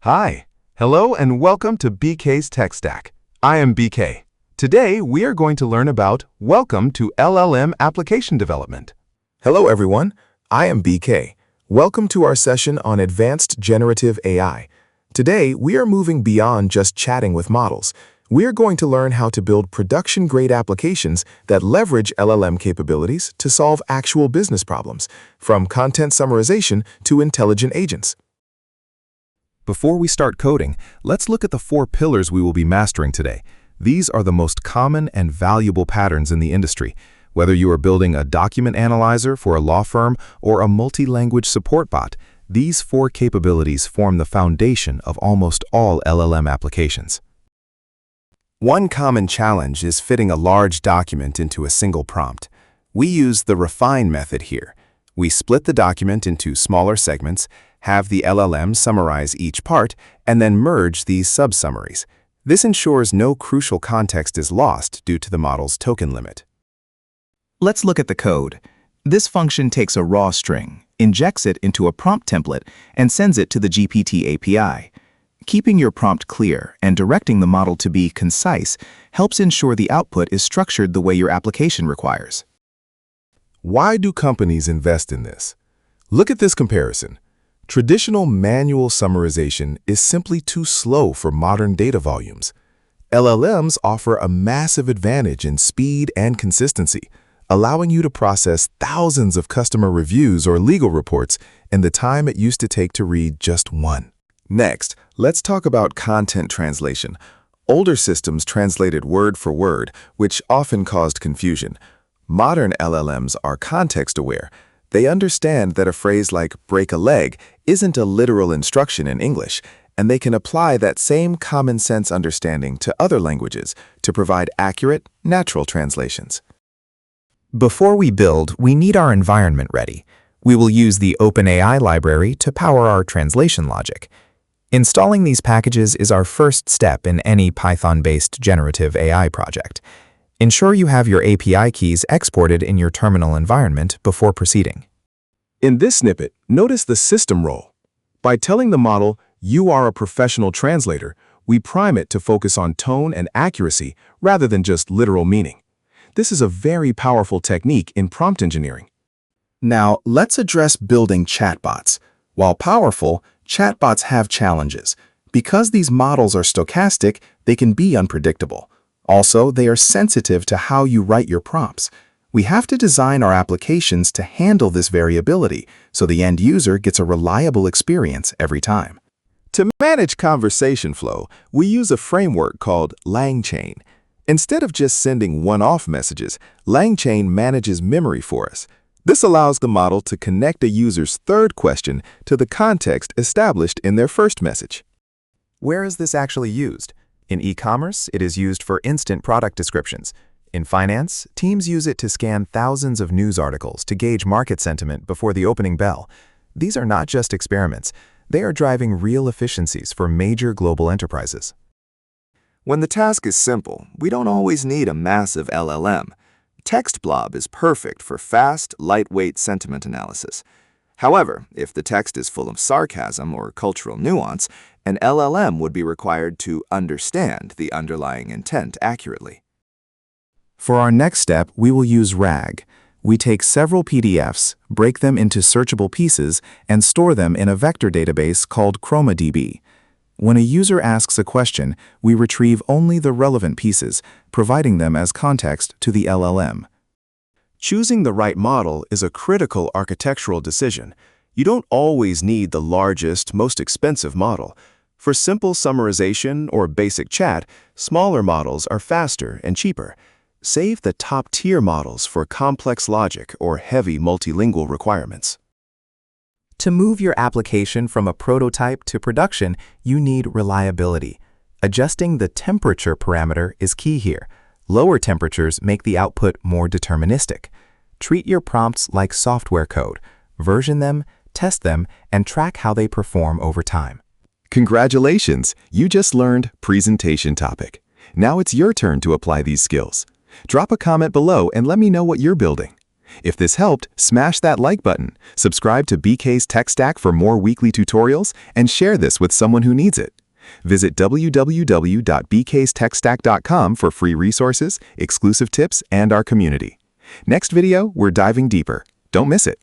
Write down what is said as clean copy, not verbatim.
Hi, hello and welcome to BK'sTechStack. I am BK. Today we are going to learn about Welcome to LLM Application Development. Hello everyone, I am BK. Welcome to our session on Advanced Generative AI. Today we are moving beyond just chatting with models. We are going to learn how to build production-grade applications that leverage LLM capabilities to solve actual business problems, from content summarization to intelligent agents. Before we start coding, let's look at the 4 pillars we will be mastering today. These are the most common and valuable patterns in the industry. Whether you are building a document analyzer for a law firm or a multi-language support bot, these 4 capabilities form the foundation of almost all LLM applications. One common challenge is fitting a large document into a single prompt. We use the refine method here. We split the document into smaller segments, have the LLM summarize each part, and then merge these sub-summaries. This ensures no crucial context is lost due to the model's token limit. Let's look at the code. This function takes a raw string, injects it into a prompt template, and sends it to the GPT API. Keeping your prompt clear and directing the model to be concise helps ensure the output is structured the way your application requires. Why do companies invest in this? Look at this comparison. Traditional manual summarization is simply too slow for modern data volumes. LLMs offer a massive advantage in speed and consistency, allowing you to process thousands of customer reviews or legal reports in the time it used to take to read just one. Next, let's talk about content translation. Older systems translated word for word, which often caused confusion. Modern LLMs are context-aware. They understand that a phrase like break a leg isn't a literal instruction in English, and they can apply that same common-sense understanding to other languages to provide accurate, natural translations. Before we build, we need our environment ready. We will use the OpenAI library to power our translation logic. Installing these packages is our first step in any Python-based generative AI project. Ensure you have your API keys exported in your terminal environment before proceeding. In this snippet, notice the system role. By telling the model, "You are a professional translator," we prime it to focus on tone and accuracy rather than just literal meaning. This is a very powerful technique in prompt engineering. Now, let's address building chatbots. While powerful, chatbots have challenges. Because these models are stochastic, they can be unpredictable. Also, they are sensitive to how you write your prompts. We have to design our applications to handle this variability so the end user gets a reliable experience every time. To manage conversation flow, we use a framework called LangChain. Instead of just sending one-off messages, LangChain manages memory for us. This allows the model to connect a user's third question to the context established in their first message. Where is this actually used? In e-commerce, it is used for instant product descriptions. In finance, teams use it to scan thousands of news articles to gauge market sentiment before the opening bell. These are not just experiments. They are driving real efficiencies for major global enterprises. When the task is simple, we don't always need a massive LLM. TextBlob is perfect for fast, lightweight sentiment analysis. However, if the text is full of sarcasm or cultural nuance, an LLM would be required to understand the underlying intent accurately. For our next step, we will use RAG. We take several PDFs, break them into searchable pieces, and store them in a vector database called ChromaDB. When a user asks a question, we retrieve only the relevant pieces, providing them as context to the LLM. Choosing the right model is a critical architectural decision. You don't always need the largest, most expensive model. For simple summarization or basic chat, smaller models are faster and cheaper. Save the top-tier models for complex logic or heavy multilingual requirements. To move your application from a prototype to production, you need reliability. Adjusting the temperature parameter is key here. Lower temperatures make the output more deterministic. Treat your prompts like software code. Version them, test them, and track how they perform over time. Congratulations! You just learned presentation topic. Now it's your turn to apply these skills. Drop a comment below and let me know what you're building. If this helped, smash that like button, subscribe to BK'sTechStack for more weekly tutorials, and share this with someone who needs it. Visit www.BK'sTechStack.com for free resources, exclusive tips, and our community. Next video, we're diving deeper. Don't miss it.